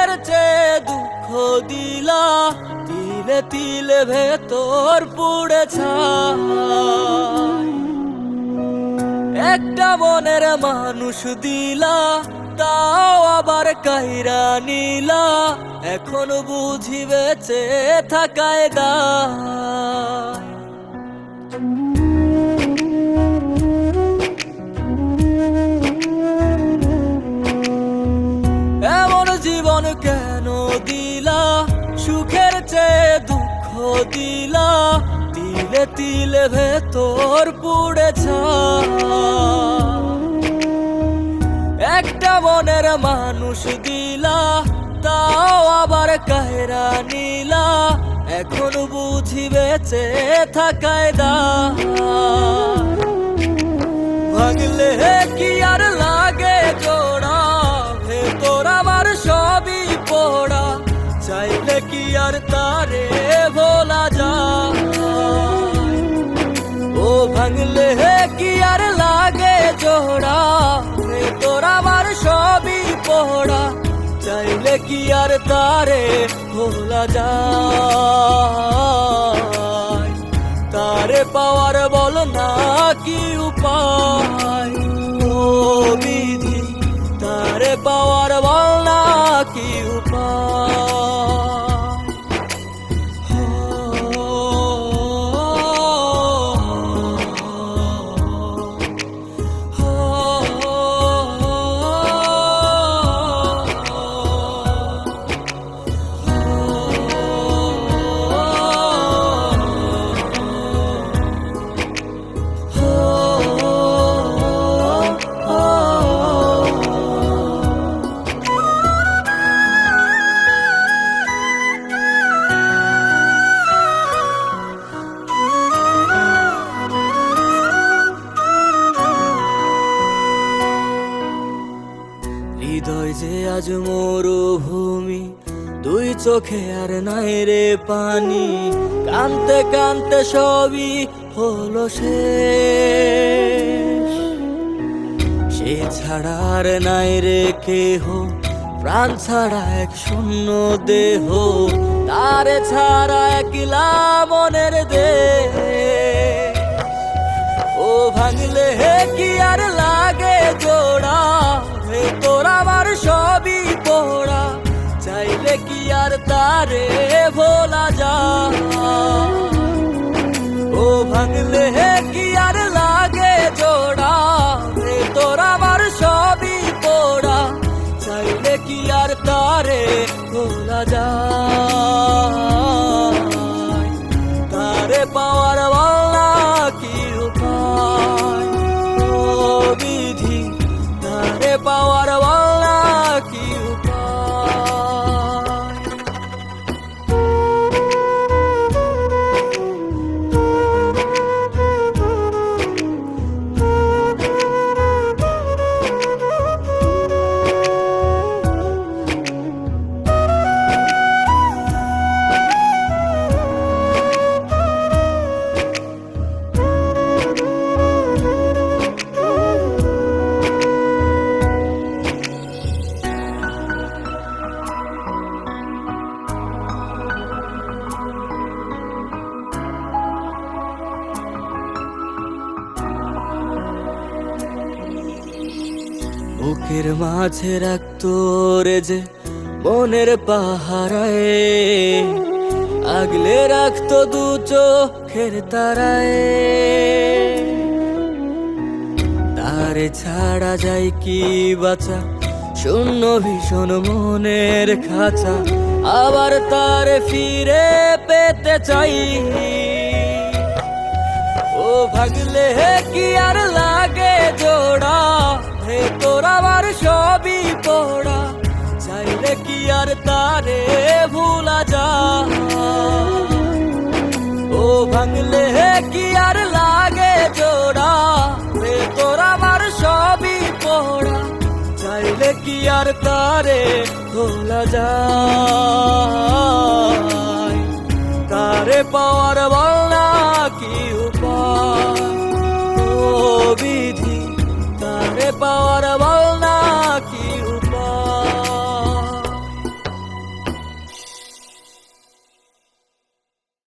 সুখের চেয়ে দুঃখ দিলা, তিলে তিলে ভেতর পুড়ে ছাই। একটা মনের মানুষ দিলা, তাও আবার কাইরা নিলা, এখন বুঝি বেঁচে থাকায় দায়। এমন জীবন কেন দিলা, সুখের চেয়ে দুঃখ দিলা, তিলে তিলে ভেতর পুড়ে ছাই। একটা মনের মানুষ দিলা, তাও আবার কাহেরা নিলা, এখন বুঝি বেঁচে থাকায় দায়। ভাঙলে কি আর লাগে জোড়া, ভেতর আমার সবই পোড়া, চাইলে কি আর তারে ভোলা যায়। ও ভাঙলে কি আর লাগে জোড়া, ভেতর আমার সবই পোড়া, চাইলে কি আর তারে ভোলা যায়। তারে পাওয়ার বল না কি উপায়, ও বিধি তারে পাওয়ার বল না কি উপায়। হৃদয় যে আজ মরুভূমি, দুই চোখে আর নাই রে পানি, কানতে কানতে সবই হলো শেষ। সে ছাড়া আর নাই রে কেহ, প্রাণ ছাড়া এক শূন্য দেহ, তারে ছাড়া একলা মনের দেহ। ও ভাঙলে কি আর লাগে জোড়া, ভেতর আমার সবই পোড়া, চাইলে কি আর তারে ভোলা যায়। ও ভাঙলে কি আর লাগে জোড়া, ভেতর আমার সবই পোড়া, চাইলে কি আর তারে ভোলা যায়। তারে পাওয়ার বলা কি উপায়, ও বিধি তারে পাওয়ার বলা কি উপায়। বুকের মাঝে রাখতো রে যে মনের পাহারায়, আগলে রাখতো দু চোখের তারায়। তারে ছাড়া যায় কি বাঁচা, শূন্য ভীষণ মনের খাঁচা, আবার তারে ফিরে পেতে চাই। ও ভাগলে কি আর লাগে জোড়া, ভেতর আমার সবই পোড়া, চাইলে কি আর তারে ভুলা যায়। ও ভাঙলে কি আর লাগে জোড়া, ভেতর আমার সবই পোড়া, চাইলে কি আর তারে ভোলা যায়। তারে পাওয়ার বলা কি উপায়, ও বিধি তারে পাওয়ার